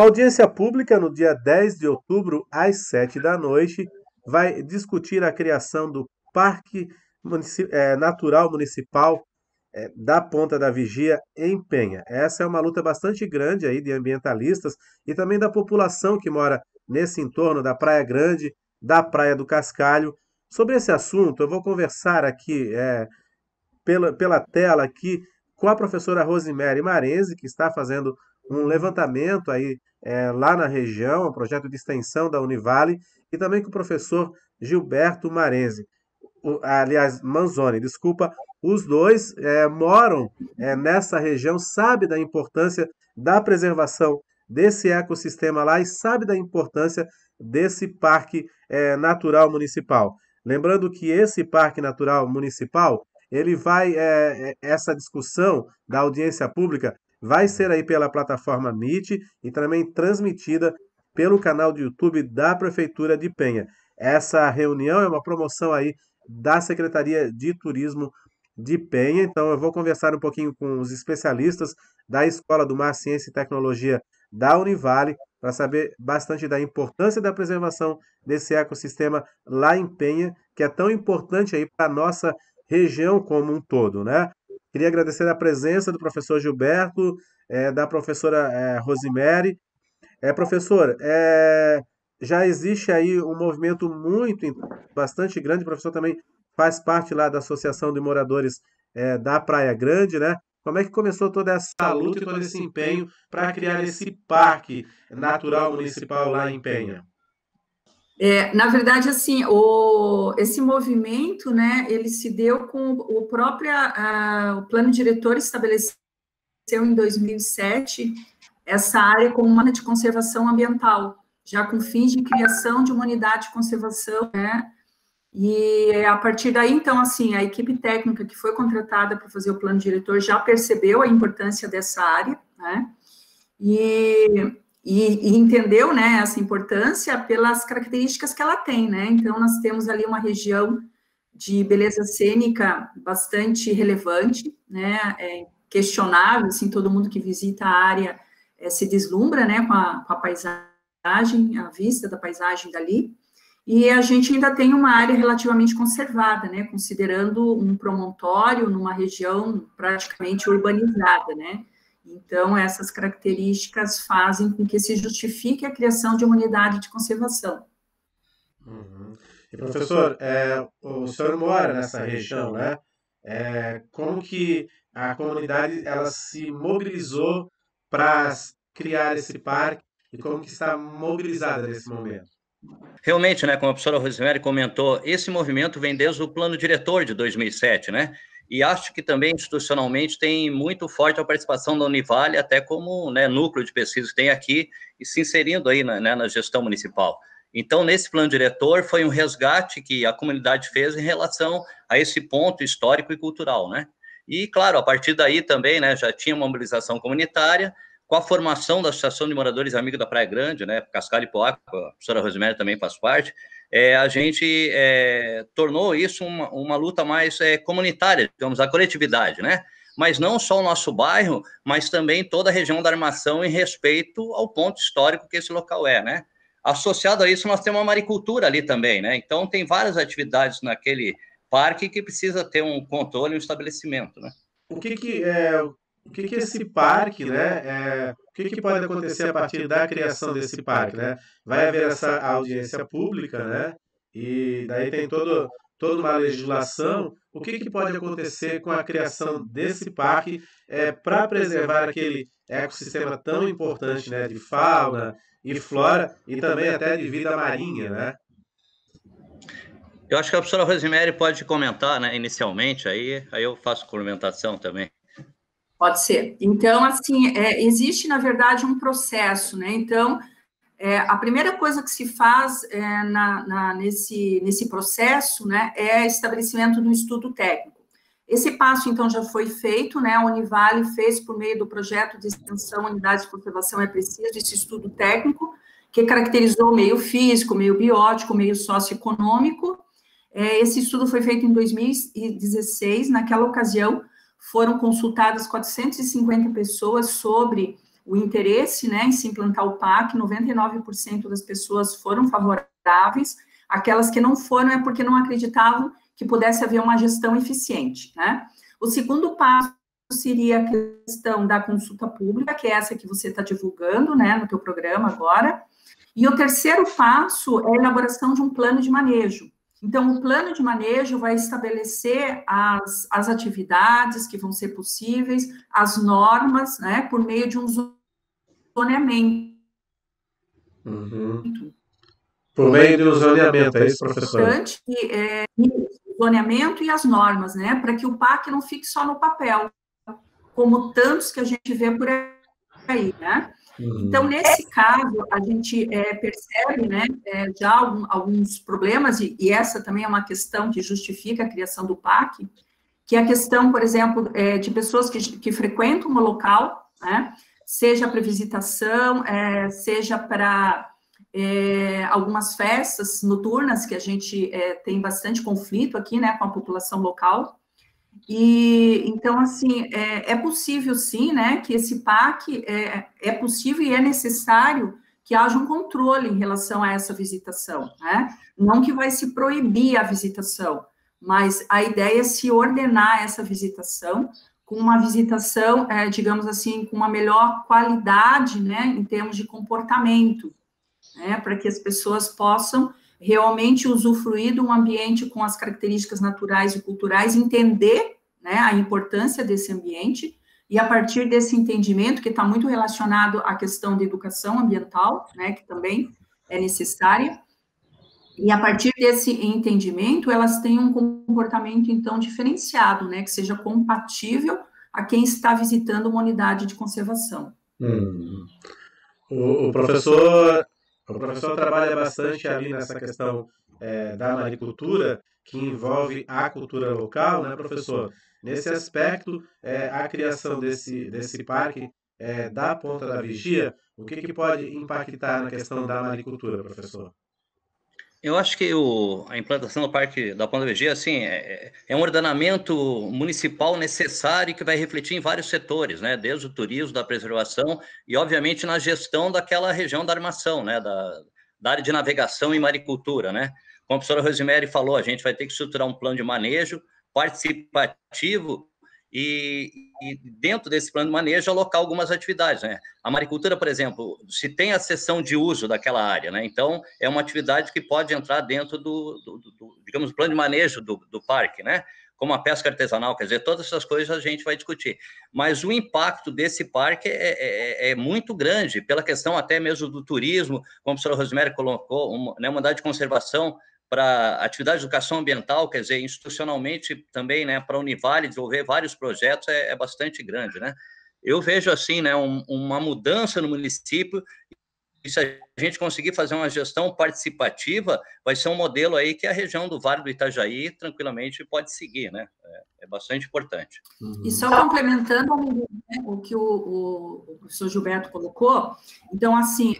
Uma audiência pública no dia 10 de outubro, às 7 da noite, vai discutir a criação do Parque Natural Municipal da Ponta da Vigia, em Penha. Essa é uma luta bastante grande aí de ambientalistas e também da população que mora nesse entorno da Praia Grande, da Praia do Cascalho. Sobre esse assunto, eu vou conversar aqui pela tela aqui com a professora Rosemary Marenzi, que está fazendo um levantamento aí lá na região, um projeto de extensão da Univale, e também com o professor Gilberto Marenzi, aliás, Manzoni, desculpa, os dois moram nessa região, sabe da importância da preservação desse ecossistema lá e sabe da importância desse parque natural municipal. Lembrando que esse parque natural municipal, ele vai, essa discussão da audiência pública vai ser aí pela plataforma Meet e também transmitida pelo canal do YouTube da Prefeitura de Penha. Essa reunião é uma promoção aí da Secretaria de Turismo de Penha, então eu vou conversar um pouquinho com os especialistas da Escola do Mar, Ciência e Tecnologia da Univale para saber bastante da importância da preservação desse ecossistema lá em Penha, que é tão importante aí para a nossa região como um todo, né? Queria agradecer a presença do professor Gilberto, da professora Rosemary. Professor, já existe aí um movimento bastante grande, o professor também faz parte lá da Associação de Moradores da Praia Grande, né? Como é que começou toda essa luta e todo esse empenho para criar esse parque natural municipal lá em Penha? Na verdade, assim, esse movimento, né, ele se deu com o plano diretor estabeleceu em 2007 essa área como uma área de conservação ambiental, já com fins de criação de uma unidade de conservação, né, e a partir daí, então, assim, a equipe técnica que foi contratada para fazer o plano diretor já percebeu a importância dessa área, né, e entendeu, né, essa importância pelas características que ela tem, né, então nós temos ali uma região de beleza cênica bastante relevante, né, questionável, assim, todo mundo que visita a área se deslumbra, né, com a paisagem, a vista da paisagem dali, e a gente ainda tem uma área relativamente conservada, né, considerando um promontório numa região praticamente urbanizada, né. Então, essas características fazem com que se justifique a criação de uma unidade de conservação. Uhum. E professor, o senhor mora nessa região, né? Como que a comunidade ela se mobilizou para criar esse parque e como que está mobilizada nesse momento? Realmente, né, como a professora Rosemary comentou, esse movimento vem desde o plano diretor de 2007, né? E acho que também institucionalmente tem muito forte a participação da Univale, até como, né, núcleo de pesquisa que tem aqui, e se inserindo aí, né, na gestão municipal. Então, nesse plano diretor, foi um resgate que a comunidade fez em relação a esse ponto histórico e cultural, né? E, claro, a partir daí também, né, já tinha uma mobilização comunitária, com a formação da Associação de Moradores Amigos da Praia Grande, né, Cascalho e Poá, a professora Rosemary também faz parte, a gente tornou isso uma luta mais comunitária, digamos, a coletividade, né? Mas não só o nosso bairro, mas também toda a região da Armação em respeito ao ponto histórico que esse local né? Associado a isso, nós temos uma maricultura ali também, né? Então, tem várias atividades naquele parque que precisa ter um controle e um estabelecimento, né? O que esse parque, né? O que pode acontecer a partir da criação desse parque, né? Vai haver essa audiência pública, né? E daí tem toda uma legislação. O que pode acontecer com a criação desse parque para preservar aquele ecossistema tão importante, né? De fauna e flora e também até de vida marinha, né? Eu acho que a professora Rosemary pode comentar, né, inicialmente, aí eu faço complementação também. Pode ser. Então, assim, existe, na verdade, um processo, né? Então, a primeira coisa que se faz nesse processo, né, é estabelecimento de um estudo técnico. Esse passo, então, já foi feito, né? A Univale fez, por meio do projeto de extensão Unidades de Conservação é Preciso, esse estudo técnico, que caracterizou o meio físico, o meio biótico, o meio socioeconômico. Esse estudo foi feito em 2016, naquela ocasião, foram consultadas 450 pessoas sobre o interesse, né, em se implantar o PAC, 99% das pessoas foram favoráveis, aquelas que não foram é porque não acreditavam que pudesse haver uma gestão eficiente, né? O segundo passo seria a questão da consulta pública, que é essa que você está divulgando, né, no teu programa agora, e o terceiro passo é a elaboração de um plano de manejo. Então, o plano de manejo vai estabelecer as atividades que vão ser possíveis, as normas, né, por meio de um zoneamento. Uhum. Por meio de um zoneamento, é isso, professor? Importante, o zoneamento e as normas, né, para que o PAC não fique só no papel, como tantos que a gente vê por aí, né? Então, nesse caso, a gente percebe, né, já alguns problemas, e essa também é uma questão que justifica a criação do PAC, que é a questão, por exemplo, de pessoas que frequentam o local, né, seja para visitação, seja para algumas festas noturnas, que a gente tem bastante conflito aqui, né, com a população local. E, então, assim, é possível, sim, né, que esse PAC é possível e é necessário que haja um controle em relação a essa visitação, né? Não que vai se proibir a visitação, mas a ideia é se ordenar essa visitação com uma visitação, digamos assim, com uma melhor qualidade, né, em termos de comportamento, né, para que as pessoas possam realmente usufruir de um ambiente com as características naturais e culturais, entender, né, a importância desse ambiente, e a partir desse entendimento, que está muito relacionado à questão de educação ambiental, né, que também é necessária, e a partir desse entendimento, elas têm um comportamento, então, diferenciado, né, que seja compatível a quem está visitando uma unidade de conservação. O professor trabalha bastante ali nessa questão da maricultura, que envolve a cultura local, né, professor? Nesse aspecto, a criação desse parque da Ponta da Vigia, o que pode impactar na questão da maricultura, professor? Eu acho que a implantação do Parque da Ponta Vigia, assim, é um ordenamento municipal necessário que vai refletir em vários setores, né? Desde o turismo, da preservação e, obviamente, na gestão daquela região da armação, né? Da área de navegação e maricultura, né? Como a professora Rosemary falou, a gente vai ter que estruturar um plano de manejo participativo e dentro desse plano de manejo, alocar algumas atividades, né? A maricultura, por exemplo, se tem a cessão de uso daquela área, né? Então, é uma atividade que pode entrar dentro digamos, plano de manejo do parque, né? Como a pesca artesanal, quer dizer, todas essas coisas a gente vai discutir. Mas o impacto desse parque é muito grande, pela questão até mesmo do turismo, como a professora Rosemary colocou, uma unidade de conservação para atividade de educação ambiental, quer dizer, institucionalmente também, né, para a Univale desenvolver vários projetos é bastante grande, né? Eu vejo assim, né, uma mudança no município, e se a gente conseguir fazer uma gestão participativa, vai ser um modelo aí que a região do Vale do Itajaí tranquilamente pode seguir, né? É bastante importante. E só complementando, né, o que o professor Gilberto colocou, então, assim,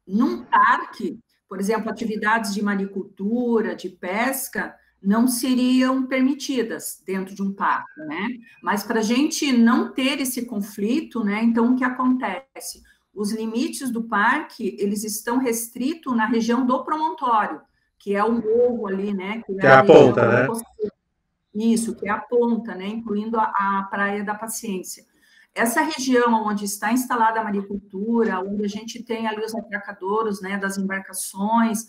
num parque, por exemplo, atividades de maricultura, de pesca, não seriam permitidas dentro de um parque, né? Mas para a gente não ter esse conflito, né? Então, o que acontece? Os limites do parque, eles estão restritos na região do promontório, que é o morro ali, né? Que é a ponta, né? Isso, que é a ponta, né? Incluindo a Praia da Paciência. Essa região onde está instalada a maricultura, onde a gente tem ali os atracadouros, né, das embarcações,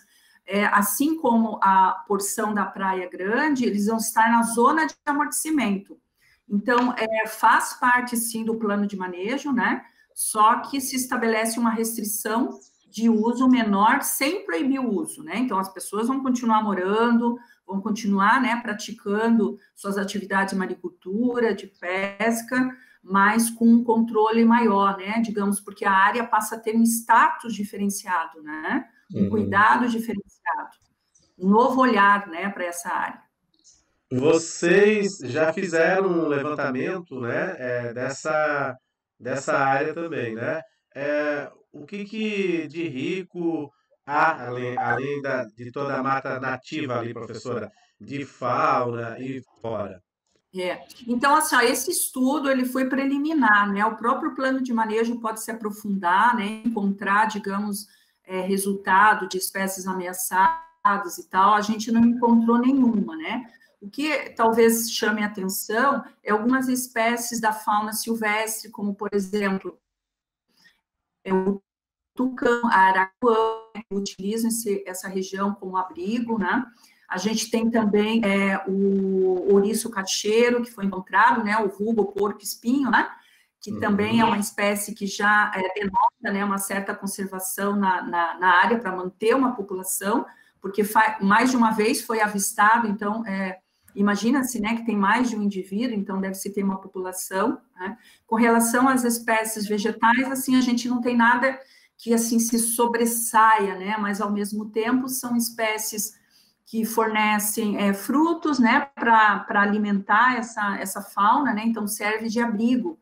assim como a porção da Praia Grande, eles vão estar na zona de amortecimento. Então, faz parte, sim, do plano de manejo, né, só que se estabelece uma restrição de uso menor sem proibir o uso, né, então as pessoas vão continuar morando, vão continuar, né, praticando suas atividades de maricultura, de pesca, mas com um controle maior, né? Digamos, porque a área passa a ter um status diferenciado, né? Um cuidado diferenciado, um novo olhar, né, para essa área. Vocês já fizeram um levantamento, né, dessa área também, né? O que de rico há, além de toda a mata nativa ali, professora, de fauna e flora? Então, assim, ó, esse estudo ele foi preliminar, né? O próprio plano de manejo pode se aprofundar, né? Encontrar, digamos, resultado de espécies ameaçadas e tal. A gente não encontrou nenhuma, né? O que talvez chame a atenção é algumas espécies da fauna silvestre, como, por exemplo, o tucano, a araquã, que utilizam essa região como abrigo, né? A gente tem também o ouriço cacheiro, que foi encontrado, né? O vulgo porco-espinho, né? Que também é uma espécie que já denota, né, uma certa conservação na área para manter uma população, porque mais de uma vez foi avistado, então, imagina-se, né, que tem mais de um indivíduo, então deve-se ter uma população, né? Com relação às espécies vegetais, assim, a gente não tem nada que, assim, se sobressaia, né, mas, ao mesmo tempo, são espécies que fornecem frutos, né, para alimentar essa fauna, né, então serve de abrigo.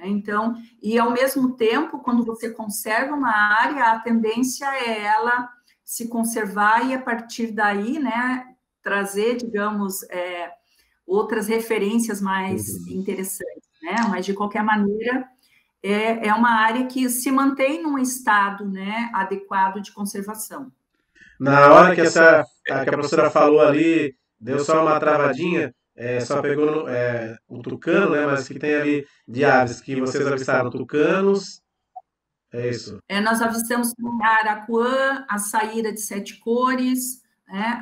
Então, e ao mesmo tempo, quando você conserva uma área, a tendência é ela se conservar e, a partir daí, né, trazer, digamos, outras referências mais interessantes, né? Mas, de qualquer maneira, é uma área que se mantém num estado, né, adequado de conservação. Na hora que a professora falou ali, deu só uma travadinha, só pegou o tucano, né? Mas que tem ali de aves que vocês avistaram tucanos, é isso. Nós avistamos a araquã, a saíra de 7 cores, né?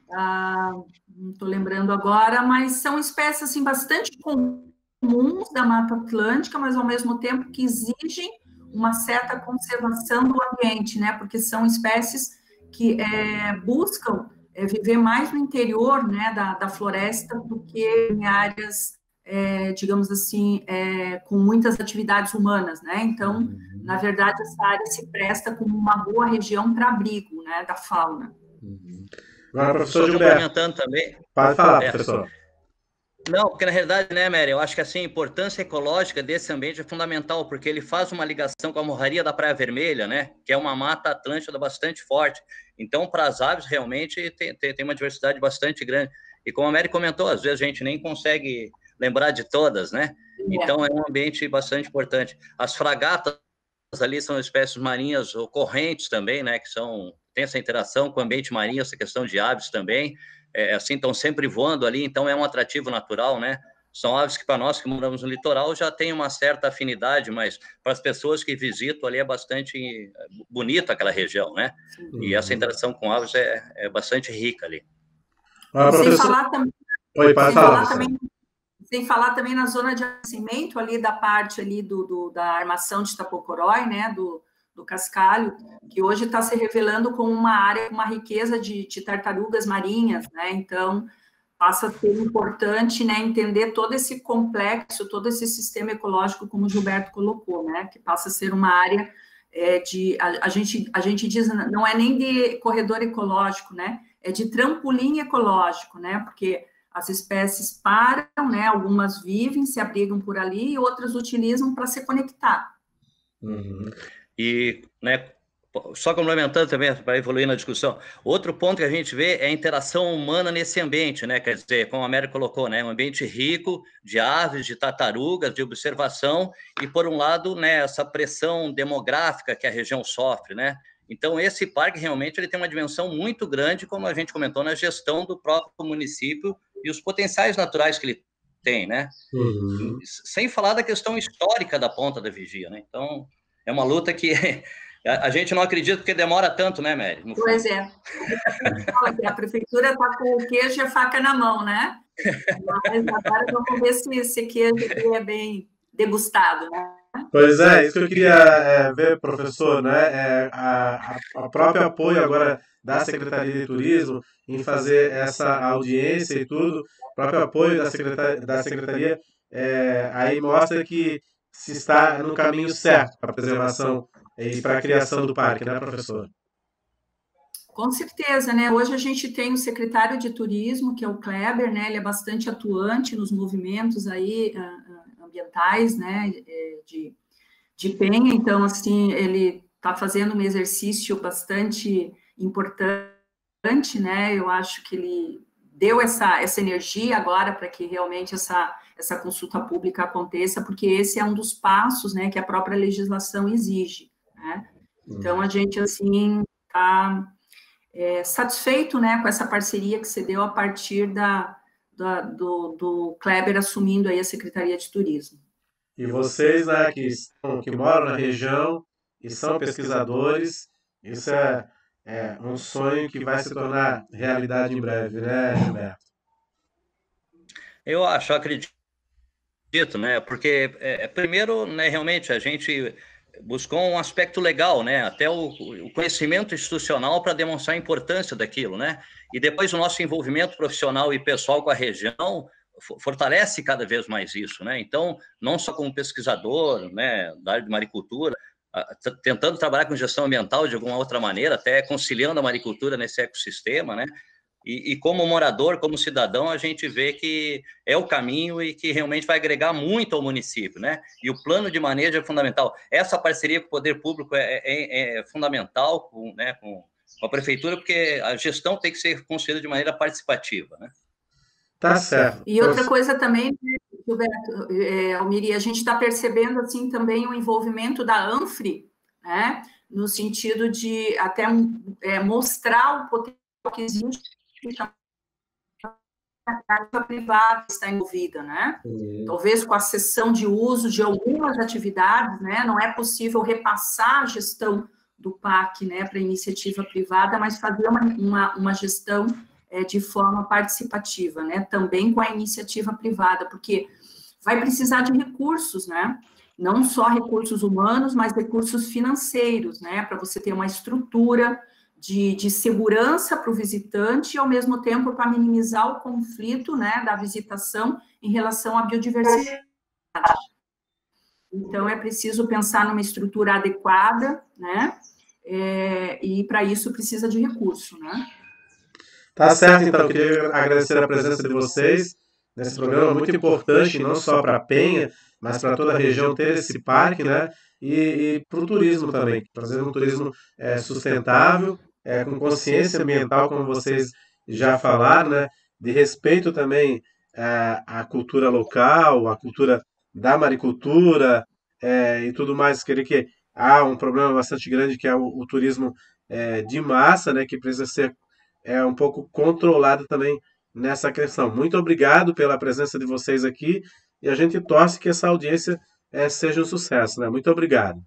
Não estou lembrando agora, mas são espécies assim, bastante comuns da Mata Atlântica, mas ao mesmo tempo que exigem uma certa conservação do ambiente, né? Porque são espécies que buscam viver mais no interior, né, da floresta do que em áreas, digamos assim, com muitas atividades humanas, né? Então, na verdade, essa área se presta como uma boa região para abrigo, né, da fauna. Agora, professor Gilberto, complementando também. Pode falar, professor. Não, porque na realidade, né, Mary, eu acho que assim, a importância ecológica desse ambiente é fundamental, porque ele faz uma ligação com a Morraria da Praia Vermelha, né, que é uma mata atlântica bastante forte. Então, para as aves, realmente, tem uma diversidade bastante grande. E como a Mary comentou, às vezes a gente nem consegue lembrar de todas, né? Então, é um ambiente bastante importante. As fragatas ali são espécies marinhas ocorrentes também, né, que tem essa interação com o ambiente marinho, essa questão de aves também. Assim, estão sempre voando ali, então é um atrativo natural, né? São aves que, para nós que moramos no litoral, já tem uma certa afinidade, mas para as pessoas que visitam ali é bastante bonita aquela região, né? E essa interação com aves é bastante rica ali. Sem falar também na zona de aquecimento ali da parte ali da armação de Itapocorói, né? Do cascalho, que hoje está se revelando como uma área com uma riqueza de tartarugas marinhas, né? Então, passa a ser importante, né, entender todo esse complexo, todo esse sistema ecológico, como o Gilberto colocou, né? Que passa a ser uma área a gente diz, não é nem de corredor ecológico, né? É de trampolim ecológico, né? Porque as espécies param, né? Algumas vivem, se abrigam por ali, e outras utilizam para se conectar. E, né, só complementando também, para evoluir na discussão, outro ponto que a gente vê é a interação humana nesse ambiente, né? Quer dizer, como a Mary colocou, né? Um ambiente rico de aves, de tartarugas, de observação, e, por um lado, né, essa pressão demográfica que a região sofre, né? Então, esse parque realmente ele tem uma dimensão muito grande, como a gente comentou, na gestão do próprio município e os potenciais naturais que ele tem, né? Sem falar da questão histórica da Ponta da Vigia, né? Então, é uma luta que a gente não acredita porque demora tanto, né, Mary? Pois é. A prefeitura está com o queijo e a faca na mão, né? Mas agora vamos ver se esse queijo aqui é bem degustado, né? Pois é, isso que eu queria ver, professor, né? A próprio apoio agora da Secretaria de Turismo em fazer essa audiência e tudo, o próprio apoio da Secretaria aí mostra que se está no caminho certo para a preservação e para a criação do parque, né, professor? Com certeza, né? Hoje a gente tem o secretário de Turismo, que é o Kleber, né? Ele é bastante atuante nos movimentos aí ambientais, né? De Penha, então, assim, ele está fazendo um exercício bastante importante, né? Eu acho que ele deu essa energia agora para que realmente essa consulta pública aconteça, porque esse é um dos passos, né, que a própria legislação exige, né? Então, a gente, assim, está satisfeito, né, com essa parceria que se deu a partir do Kleber assumindo aí a Secretaria de Turismo. E vocês, né, que moram na região e são pesquisadores, isso é um sonho que vai se tornar realidade em breve, né, Gilberto? Eu acredito, né? Porque, primeiro, né, realmente, a gente buscou um aspecto legal, né? Até o conhecimento institucional para demonstrar a importância daquilo, né? E depois o nosso envolvimento profissional e pessoal com a região fortalece cada vez mais isso, né? Então, não só como pesquisador, né, da área de maricultura, tentando trabalhar com gestão ambiental de alguma outra maneira, até conciliando a maricultura nesse ecossistema, né? E como morador, como cidadão, a gente vê que é o caminho e que realmente vai agregar muito ao município, né? E o plano de manejo é fundamental. Essa parceria com o poder público é fundamental, né, com a prefeitura, porque a gestão tem que ser construída de maneira participativa, né? Tá certo. E outra coisa também, Gilberto, Almiri, a gente está percebendo assim também o envolvimento da ANFRE, né? No sentido de até mostrar o potencial que existe a privada está envolvida, né? Talvez com a cessão de uso de algumas atividades, né? Não é possível repassar a gestão do PAC, né, para a iniciativa privada, mas fazer uma gestão de forma participativa, né? Também com a iniciativa privada, porque vai precisar de recursos, né? Não só recursos humanos, mas recursos financeiros, né? Para você ter uma estrutura de segurança para o visitante e, ao mesmo tempo, para minimizar o conflito, né, da visitação em relação à biodiversidade. Então, é preciso pensar numa estrutura adequada, né, e, para isso, precisa de recurso, né? Tá certo, então, eu queria agradecer a presença de vocês nesse programa muito importante, não só para a Penha, mas para toda a região ter esse parque, né, e para o turismo também, trazer um turismo sustentável, com consciência ambiental, como vocês já falaram, né? De respeito também à cultura local, à cultura da maricultura e tudo mais. Queria que há um problema bastante grande que é o turismo de massa, né? Que precisa ser um pouco controlado também nessa questão. Muito obrigado pela presença de vocês aqui e a gente torce que essa audiência seja um sucesso, né? Muito obrigado.